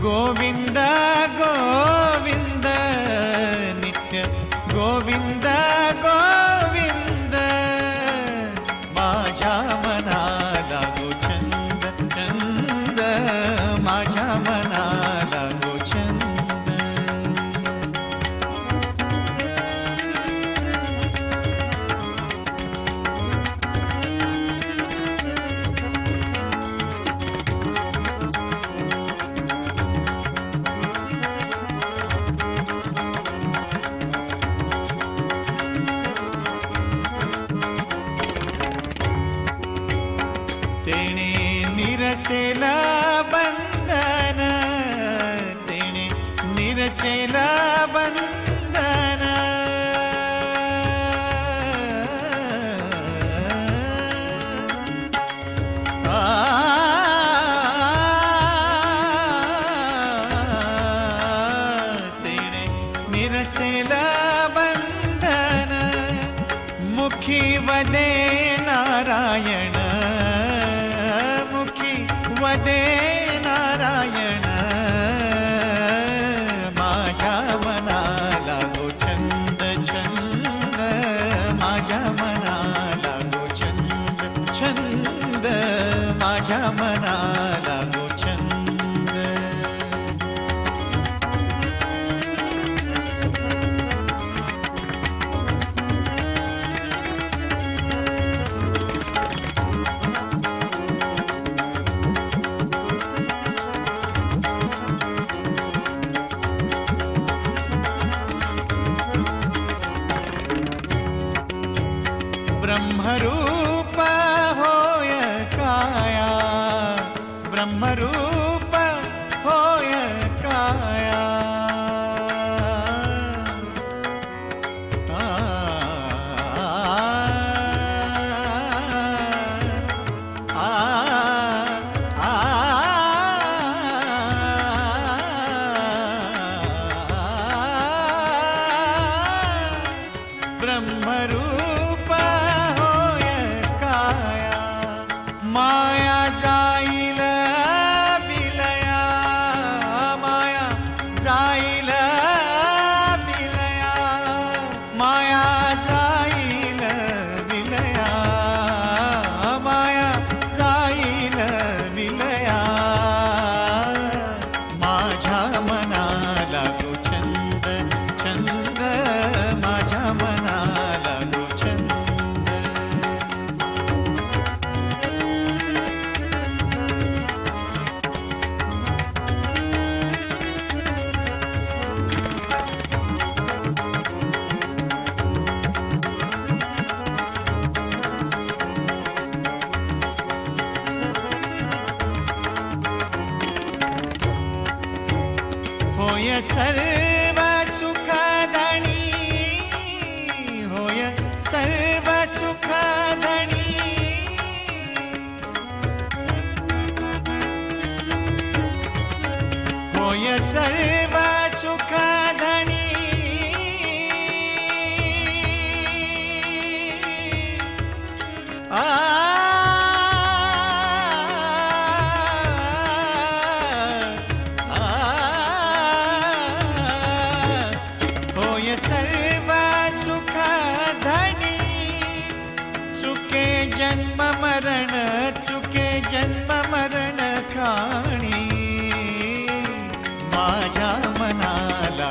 गोविंद गोविंद नित्य गोविंद गोविंद माझ्या मनाला गो छंद छंद माझ्या मनाला गो छंद तेणे निरसेला बंधन तेणे निरसेला बंधन तेणे निरसेला बंधन मुखी वदे नारायण वदे नारायण माझ्या मनाला गो छंद छंद माझ्या मनाला गो छंद छंद माझ्या मनाला गो छंद ब्रह्मरूप होय काया ब्रह्मरूप होय काया ब्रह्मरूप माया जाईल विलया माया जाईल विलया माया जाईल विलया माया जाईल विलया माझ्या मनाला गो छंद छंद माझ्या मनाला गो छंद होय सर्व सुखधनी होय सर्व सुखधनी होय सर्व सुखधनी सर्व सुख धनी चुके जन्म मरण चुके जन्म मरण खाणी माझ्या मनाला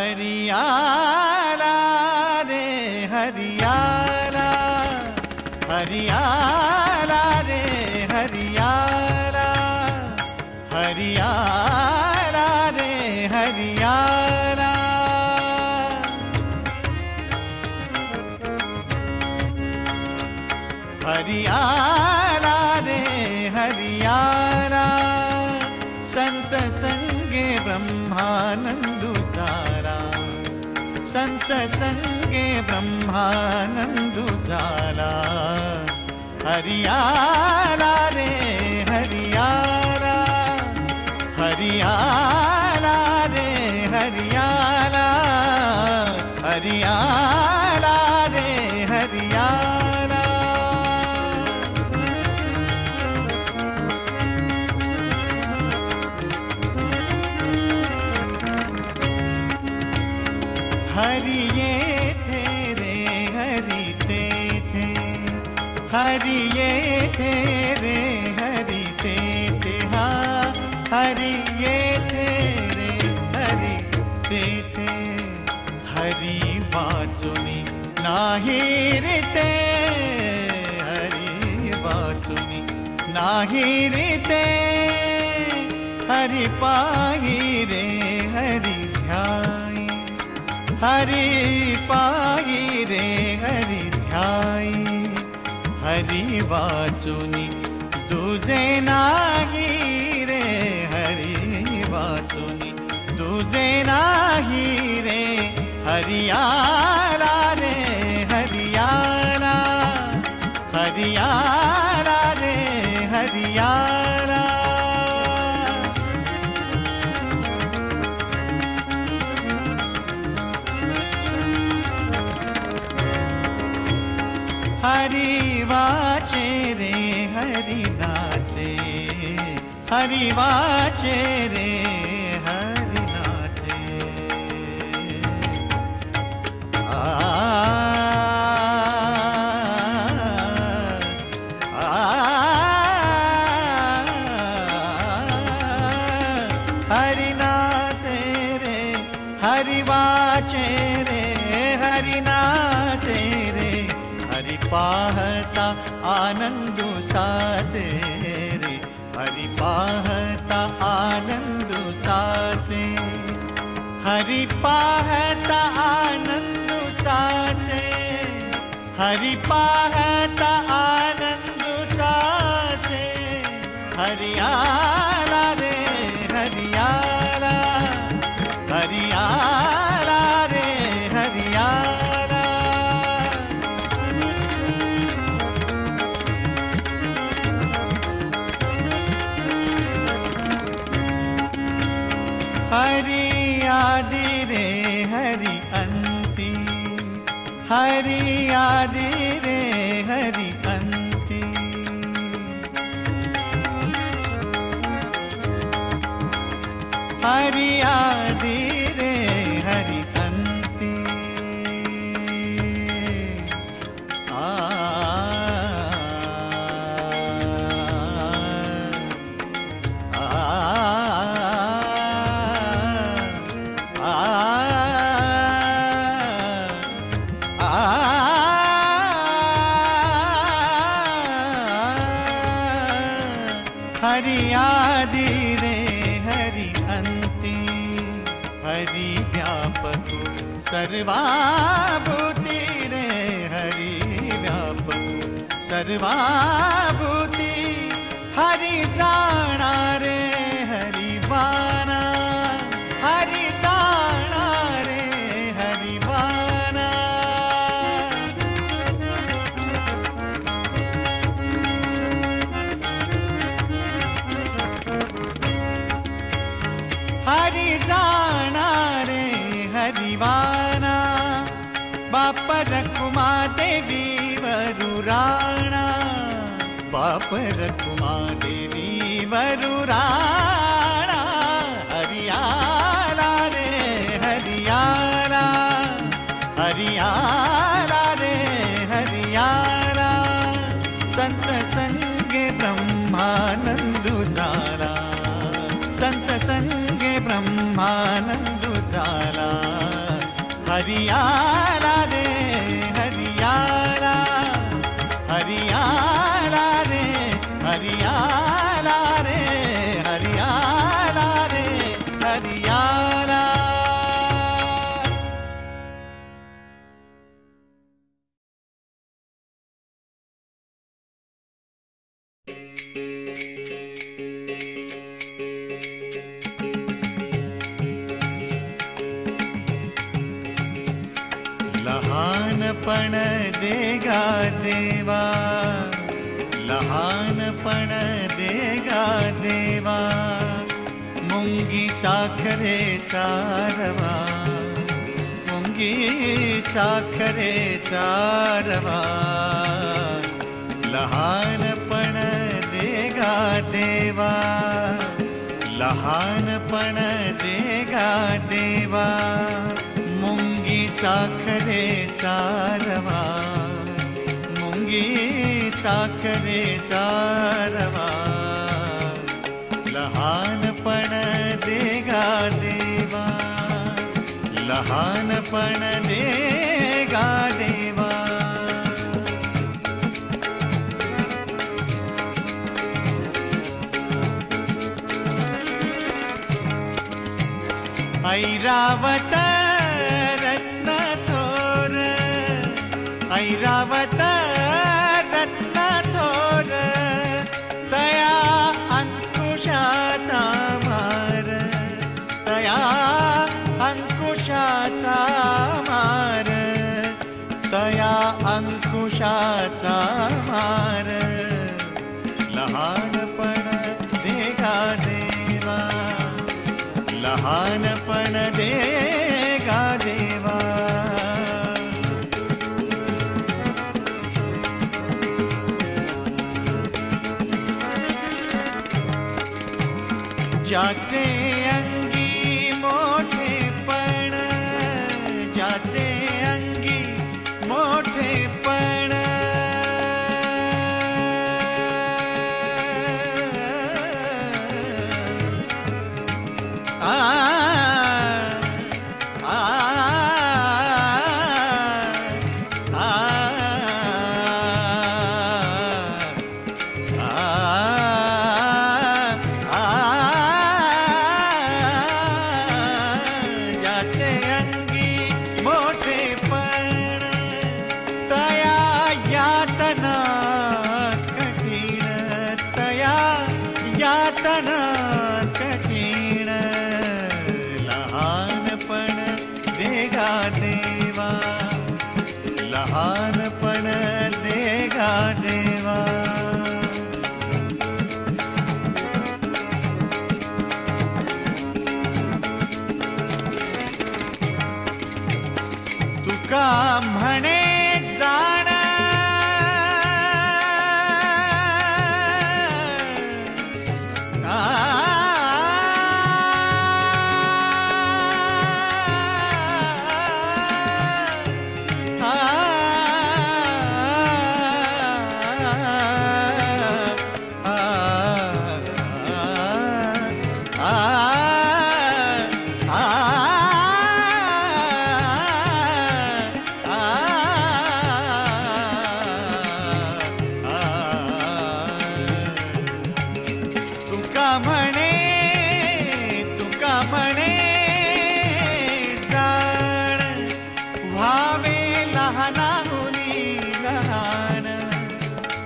हरियाला रे हरियाला, हरियाला रे हरियाला, हरियाला रे हरियाला। हरियाला रे हरियाला, संत संगे ब्रह्मानंदुचारा, संत संगे ब्रह्मानंदुचारा। हरियाला रे हरियाला, हरियाला रे हरियाला, हरियाला रे हरियाला। हरि ये थे रे हरि ते थे, हरि ये थे रे हरि ते थे, हाँ हरि ये थे रे हरि ते थे। हरि वाचुनी नाही रे ते, हरि वाचुनी नाही रे ते, हरि पाही रे हरि ध्याई, हरि पाही रे हरि ध्याई। हरि वाचुनी तुझे नाही रे, हरि वाचुनी तुझे नाही रे। हरियाला रे हरियाला, हरियाला रे हरियाला। हरि वाचे रे हरि नाचे, हरि वाचे रे हरि नाचे। हरि नाचे रे हरि वाचे रे हरि नाचे रे। हरि पाहता आनंदु साचे रे, हरि पाहता आनंदु साचे। हरि पाहता आनंदु साचे, हरि पाहता आनंदु साचे। हरियाला रे हरियाला, हरियाला रे हरियाला। हरि आदि रे हरि अंति, हरि आदि रे हरि अंति। हरि आदि रे हरि अंति। हरि आदि रे हरि अंति। हरि व्यापक सर्वाभूति रे, हरि व्यापक सर्वाभूति। हरि जाना रे हरि वाना, हरि जाना रे हरि वाना। हरि जाना रे हरिवाना। बाप रखुमा देवी वरुराणा, बाप रखुमा देवी वरुराणा। हरियाला रे हरियाला, हरि संत संगे ब्रह्मानंद झाला, संत संगे ब्रह्मानंद झाला. हरियाला रे हरियाला, हरियाला रे हरियाला रे हरियाला रे हरियाला. लहानपण देगा देवा, लहानपण देगा देवा. मुंगी साखरेचा रवा, मुंगी साखरेचा रवा. लहानपण देगा देवा, लहानपण देगा देवा. मुंगी साखरेचा रवा, मुंगी साखरेचा रवा. लहानपण देगा देवा, लहानपण देगा देवा. ऐरावत रत्न थोर, ऐरावत रत्न थोर. तया अंकुशाचा मार, तया अंकुशाचा मार. तया अंकुशाचा मार. लहानपण देगा देवा, लहानपण देगा देवा. ज्याचे अंगी मोठेपण, ज्याचे अंगी मोठेपण. यातना कठीण. लहानपण देगा देवा, लहानपण देगा देवा. तुका म्हणे जाण,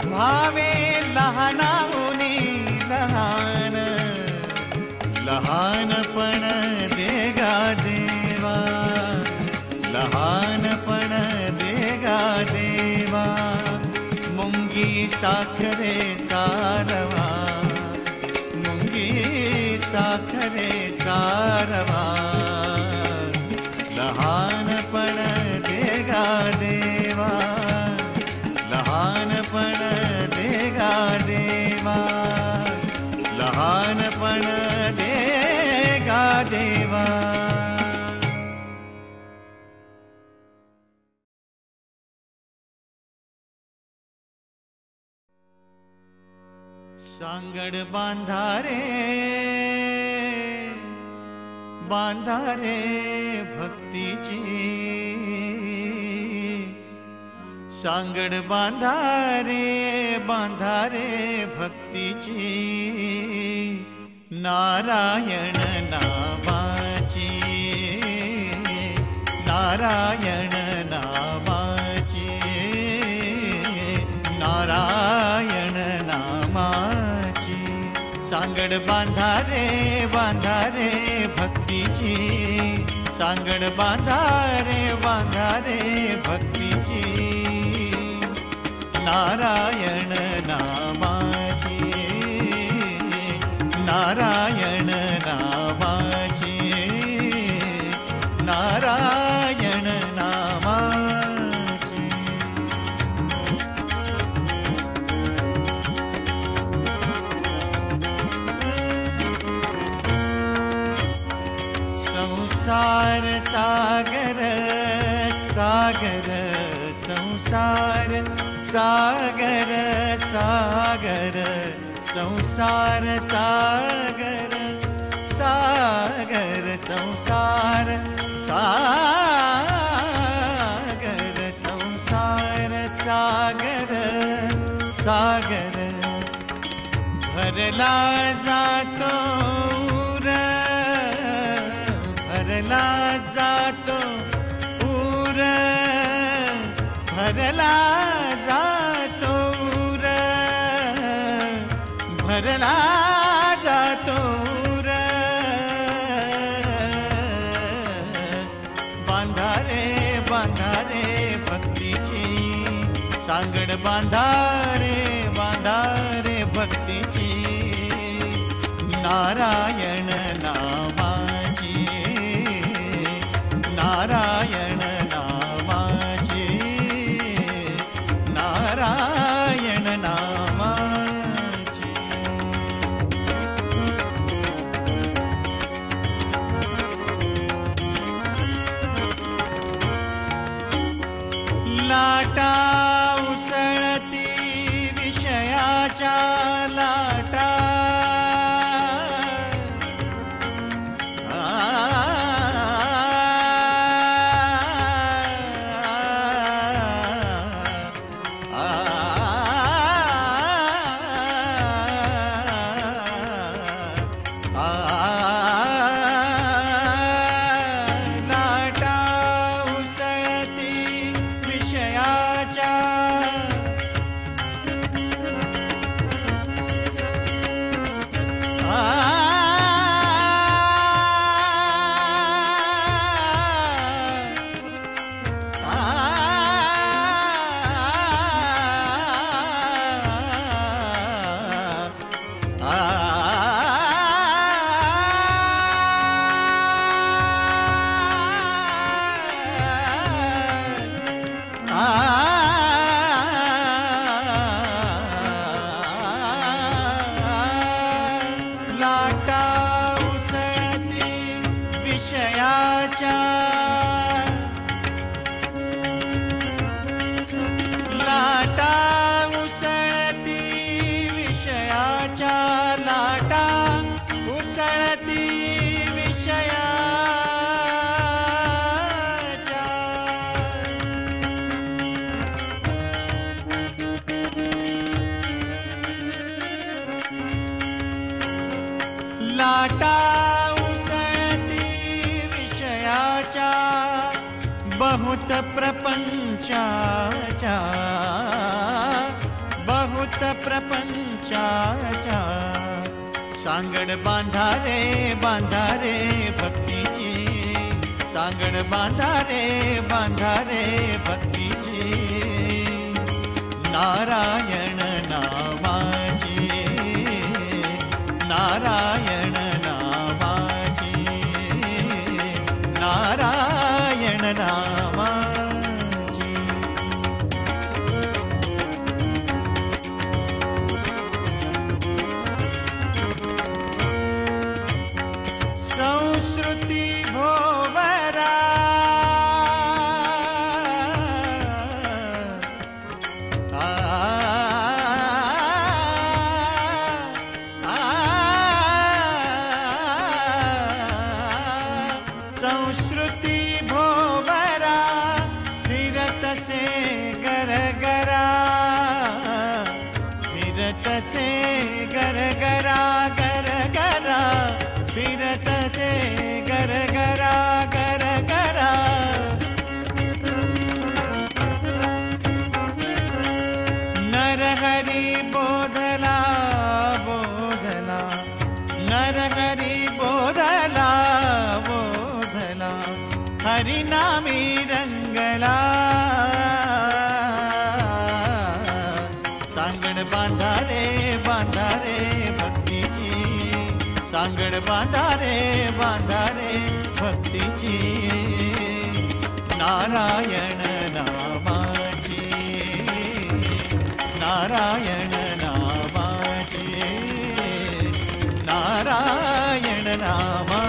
भावे लहानाहुनी लहान. लहानपण देगा देवा, लहानपण देगा देवा. मुंगी साखरेचा रवा, मुंगी साखरेचा रवा. लहानपण देगा देवा, लहानपण देगा देवा. लहानपण देगा देवा. सांगड बांधारे बांधारे भक्तीची सांगड बांधारे बांधारे भक्तीची नारायण नामाची नारायण नामाची नारायण नामाची सांगड बांधारे बांधारे भक्तीची सांगड बांधारे बांधारे भक्तीची नारायण नामाची नारायण नामाची नारायण नामाची संसार सागर सागर संसार सागर सागर संसार सागर सागर संसार सागर संसार सागर सागर भरला जातो भरला जातो पूर भरला जातो भरला जातो बांधारे बांधारे भक्तीची सांगड बांधारे बांधारे भक्तीची नारायण नामाची नारायण नामाची नारायण नामाची लाटा उसळती विषयाच्या लाटा लाटा उसळती विषयाच्या बहुत प्रपंचाच्या बहुत प्रपंचाच्या सांगड बांधारे बांधारे भक्तीची सांगड बांधारे बांधारे भक्तीची नारायण नामाची नारायण नामाची नारायण नामाची संस्कृती भोवरा आ फिरत से गरगरा गरगरा, फिरत से गरगरा गरगरा। नरहरि बोधला बोधला, नरहरि बोधला बोधला, हरि नामी रंगला। सांगण बांधा रे भक्तीची, सांगण बांधा रे भक्तीची। नारायण नामाची, नारायण नामाची, नारायण नामाची।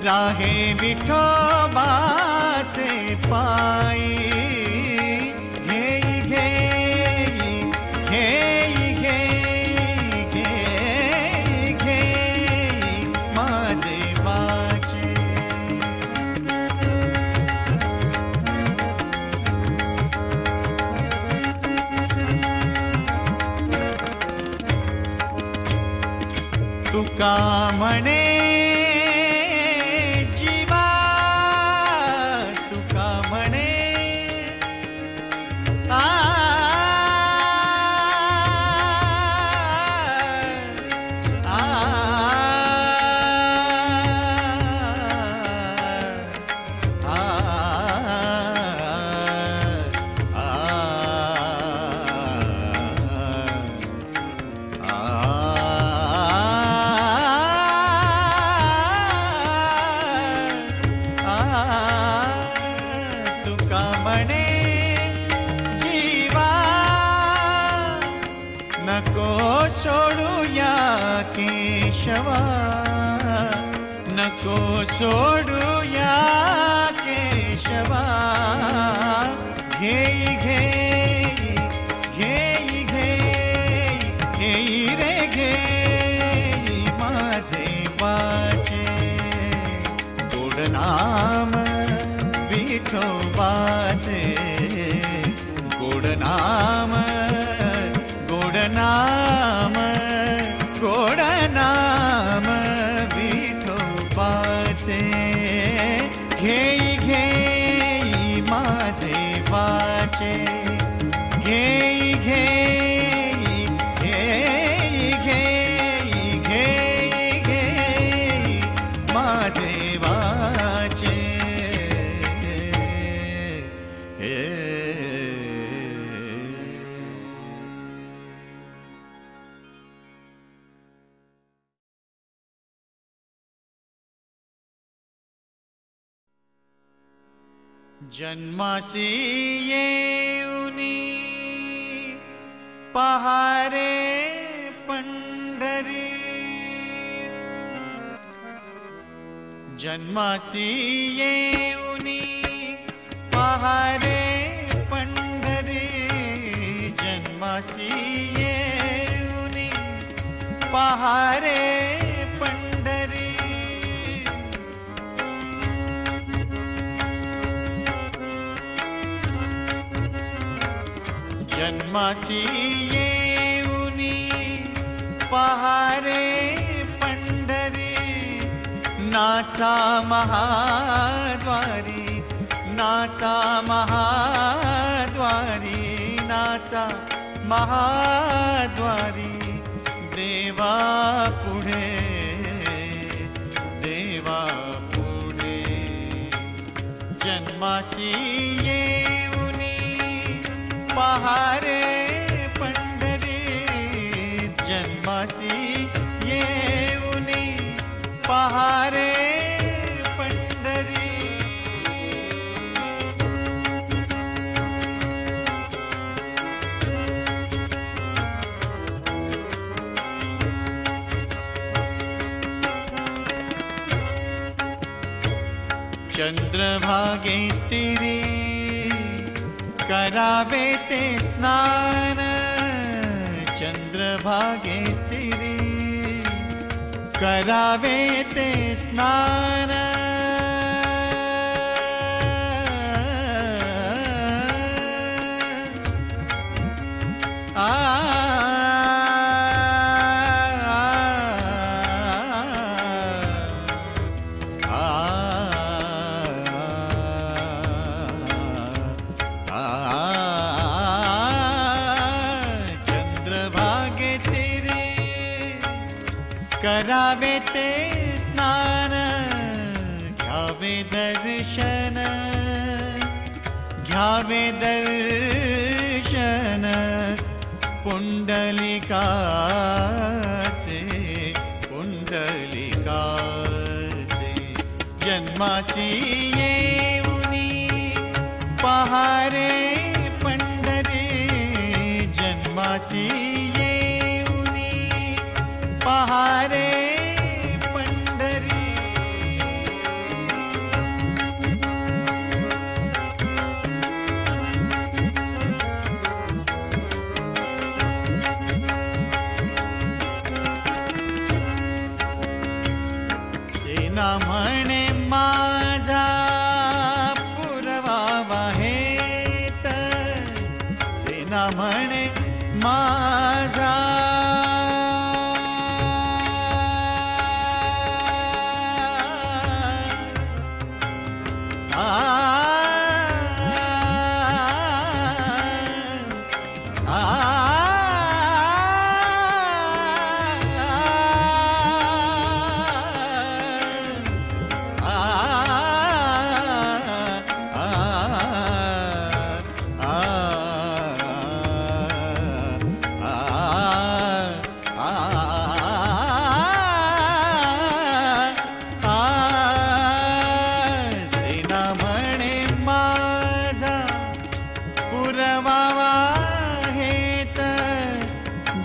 राहे विठोबाचे पायी घेई घेई घेई तुका म्हणे जीवा, तुका म्हणे आ नको सोडूया केशवा, घेई घेई घेई घेई घेई रे घेई माझे वाचे, गोड नाम विठोबाचे, गोड नाम गोड नाम गोड नाम विठोबाचे, घेई घेई माझे वाचे, घेई घेई घेई घेई घेई घेई माझे वाचे, जन्मासी येऊनी पहारे पंढरी, जन्मासी येऊनी पहारे पंढरी, जन्मासी येऊनी पहारे पंढरी, जन्मासी येऊनी पहारे पंढरी, नाचा महाद्वारी, नाचा महाद्वारी, नाचा महाद्वारी, देवा पुढे, देवा पुढे, जन्मासी येऊनी पहारे पंढरी, जन्मासी येऊनी पहारे पंढरी, चंद्रभागेतिरी करावे ते स्नान, चंद्रभागेतिरी करावे ते स्नान, करावे ते स्नान, घ्यावे दर्शन, घ्यावे दर्शन पुंडलिकाचे, पुंडलिकाचे, जन्मासी येऊनी पहारे पंढरी, जन्मासी येऊनी पहारे पंढरी, सेना म्हणे माझा पुरवावा हेत, सेना म्हणे माझा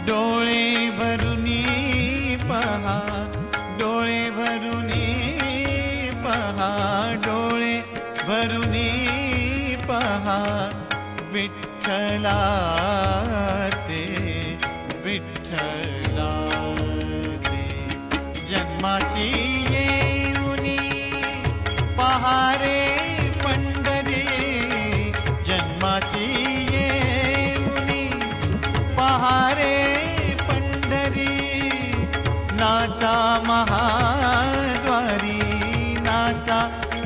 डोळे भरुनी पहा, डोळे भरुनी पहा, डोळे भरुनी पहा, विठ्ठला ते, विठ्ठला ते. जन्मासी येऊनी पहा रे पंढरी, जन्मासी येऊनी पहा रे पंढरी. नाचा महाद्वारी, नाचा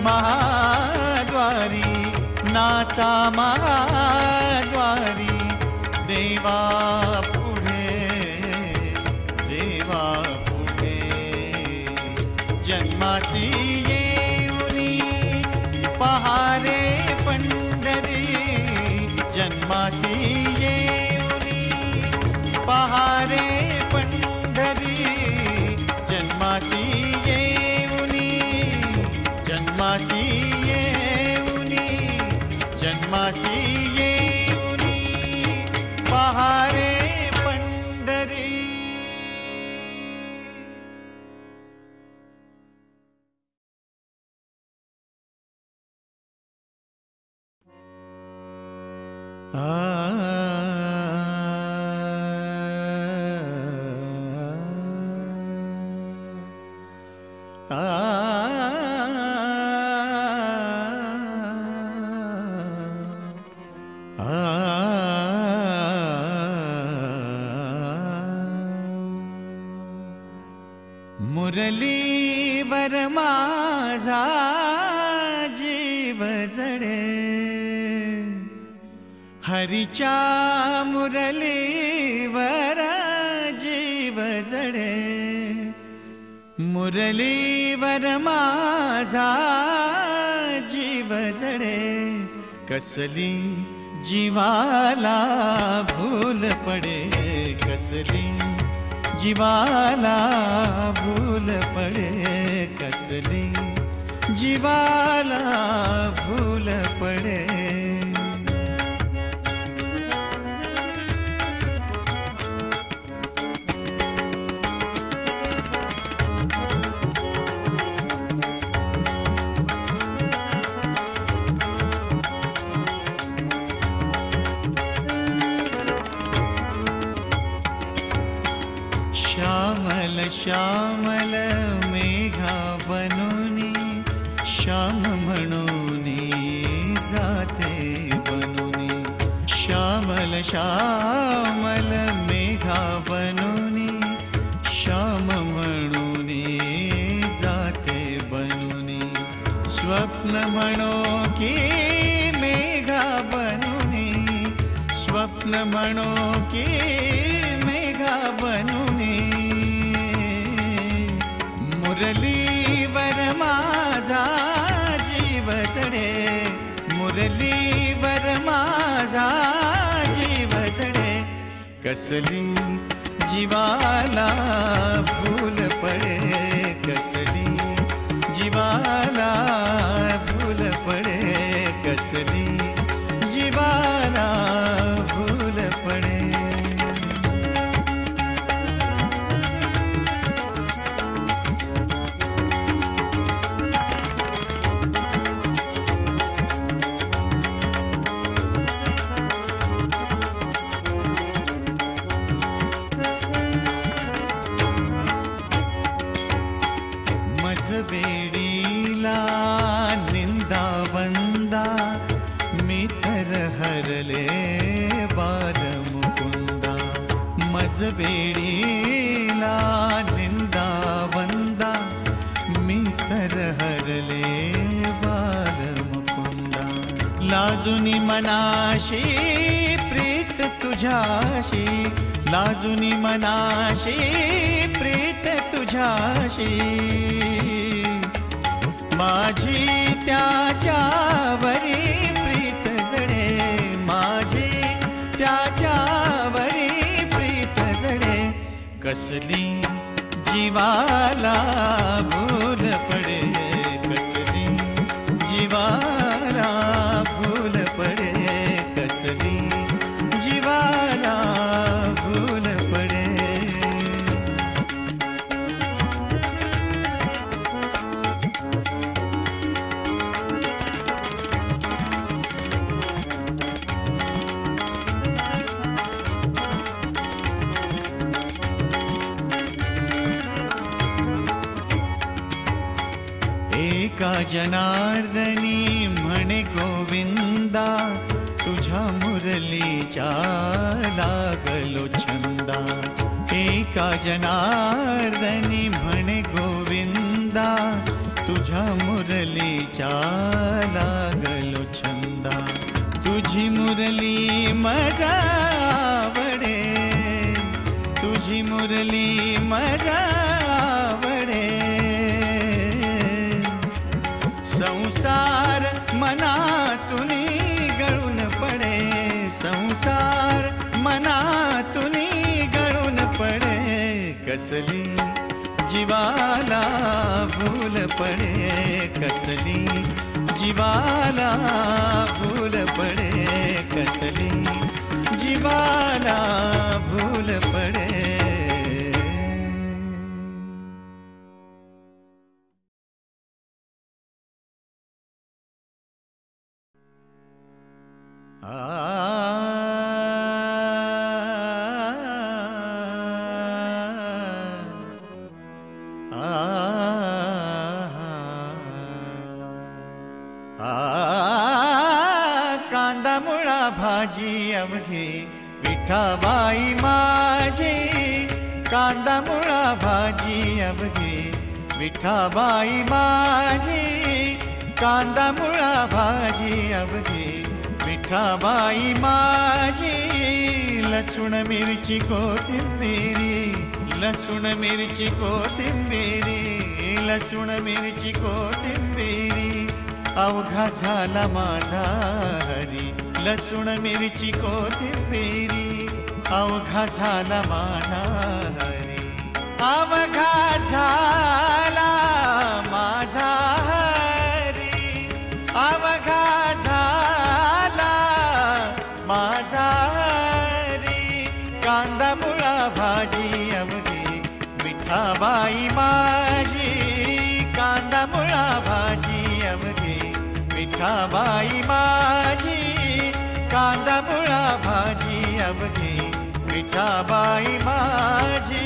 महाद्वारी, नाचा महाद्वारी. देवा पुढे, देवा पुढे. जन्मासी येऊनी पहा रे पंढरी, जन्मासी येऊनी पहा रे पंढरी. जन्मासी येऊनी, जन्मासी येऊनी, जन्मासी येऊनी पहा रे पंढरी. मुरलीवर माझा जीव जडे, हरीच्या मुरलीवर जीव जडे. मुरलीवर माझा जीव जडे, कसली जीवाला भूल पडे, कसली जीवाला भूल पडे, कसली जीवाला भूल पडे. श्यामल श्यामल मेघा बनूनी, श्याम म्हणूनी जाते बनूनी. श्यामल श्यामल मेघा बनूनी, श्याम म्हणूनी जाते बनूनी. स्वप्न म्हणो की मेघा बनूनी, स्वप्न म्हणो की मेघा बनूनी. मुरलीवर माझा जीव जडे, मुरलीवर माझा जीव जडे, कसली जीवाला भूल पडे, कसली जीवाला भूल पडे, कसली जीवाला भूल पडे. वेडीला निंदा वंदा, मी तर हरले बाल मुकुंदा. मज वेडीला निंदा वंदा, मी तर हरले बाल मुकुंदा. लाजुनी मनाशी प्रीत तुझ्याशी, लाजुनी मनाशी प्रीत तुझ्याशी. माझी त्याच्यावरी प्रीत जडे, माझी त्याच्यावरी प्रीत जडे, कसली जीवाला भूल पडे, कसली जीवाला भूल पडे, कसली जीवाला भूल पडे. जनार्दनी म्हणे गोविंदा, तुझ्या मुरलीच्या लागलो छंदा. एका जनार्दनी म्हणे गोविंदा, तुझ्या मुरलीच्या लागलो छंदा. तुझी मुरली मजा आवडे, तुझी मुरली मजा आवडे. संसार मनातून गळून पडे, संसार मनातून गळून पडे. कसली जीवाला भूल पडे, कसली जीवाला भूल पडे, कसली जीवाला भूल पडे. कांदा मुळा भाजी अवघी विठाबाई माझी, कांदा मुळा भाजी अवघी विठाबाई माझी, कांदा मुळा भाजी अवघी विठाबाई माझी. लसूण मिरची कोथिंबिरी, लसूण मिरची कोथिंबिरी, लसूण मिरची कोथिंबिरी. अवघा झाला माझा हरी, लसूण मिरची कोथिंबिरी. अवघा झाला माझा हरी, अवघा झाला माझा हरी, अवघा झाला माझा हरी. कांदा मुळा भाजी अवघी विठाबाई माझी, कांदा मुळा भाजी अवघी विठाबाई माझी, कांदा मुळा भाजी अवघी विठाबाई माझी.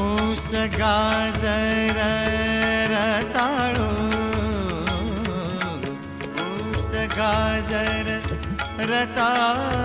ऊस गाजर रताळू, ऊस गाजर रताळू.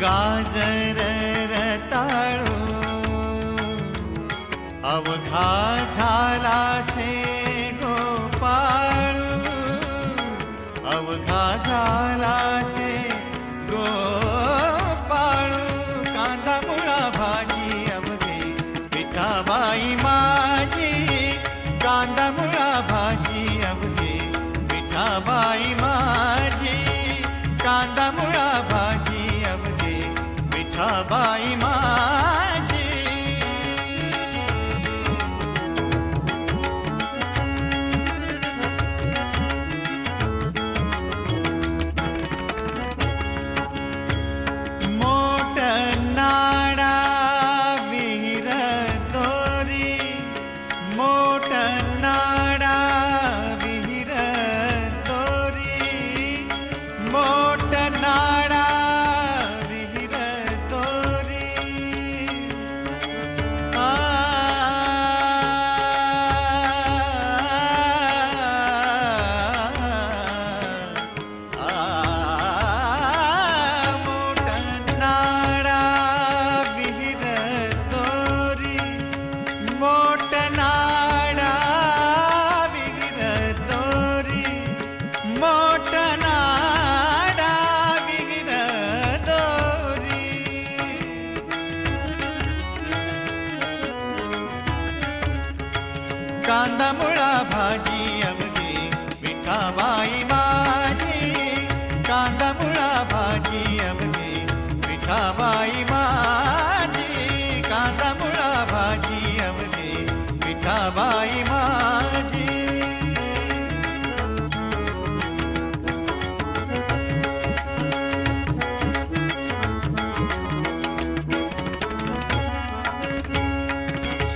गाजर रताळू अवघा झाला से गोपाळू, अवघा झाला से गोपाळू. कांदा मुळा भाजी अवघी विठाबाई माझी, कांदा मुळा भाजी अवघी विठाबाई माझी, कांदा मुळा भाजी अवघी विठाबाई माझी. मोठ नाडा विहीर दोरी, मोठ नाडा विहीर दोरी, मोठ नाडा विहीर दोरी. मोठ नाडा विहीर दोरी, मोठ नाडा विहीर दोरी, मोठ नाडा विहीर दोरी. कांदा मुळा भाजी अवघी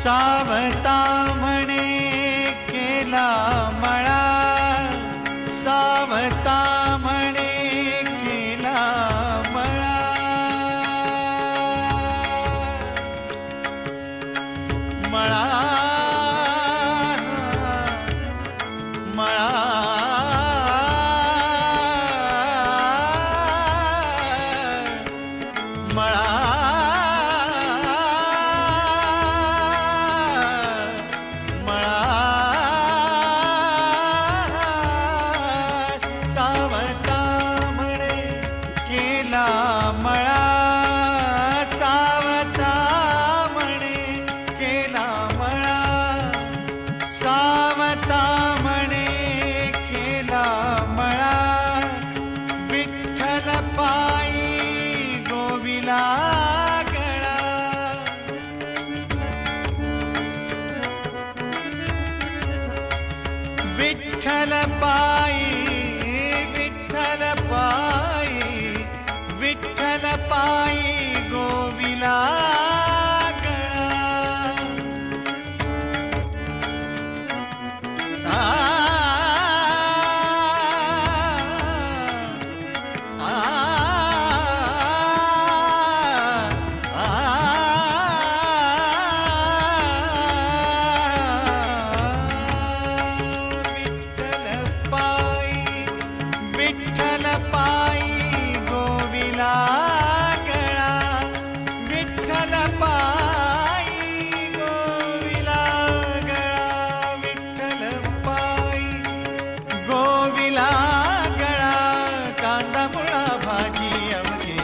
सावता म्हणे केला मळा, सावता म्हणे केला मळा, मळा मळा मळा सावता म्हणे केला मळा, सावता म्हणे केला मळा, सावता म्हणे केला मळा, विठ्ठल पायी गोविला गळा, विठ्ठल पायी, विठ्ठल पायी, विठ्ठल पायी गोविला गळा, आ आ आ विठ्ठल पायी गोविला गळा, विठ्ठल पायी गोविला गळा, विठ्ठल पायी गोविला गळा, कांदा मुळा भाजी अवघे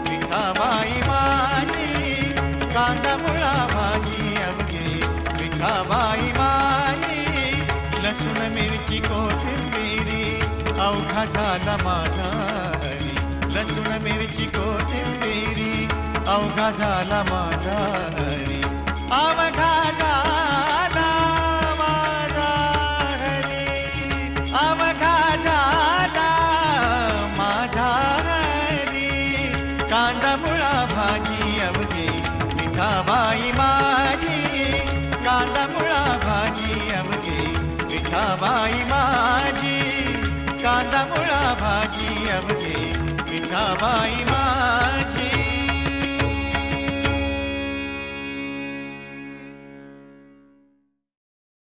विठाबाई माझी, कांदा मुळा भाजी अवघे विठाबाई माझी, लसूण मिरची कोथिंबिरी अवघा झाला माझा हरी, लसूण मिरची कोथिंबिरी अवघा झाला माझा हरी, अवघा झाला माझा हरी, अवघा झाला माझा हरी, कांदा मुळा भाजी अवघे विठाबाई माझी, कांदा मुळा भाजी अवघे विठाबाई माझी, कांदा मुळा भाजी अवघे विठाबाई माझी.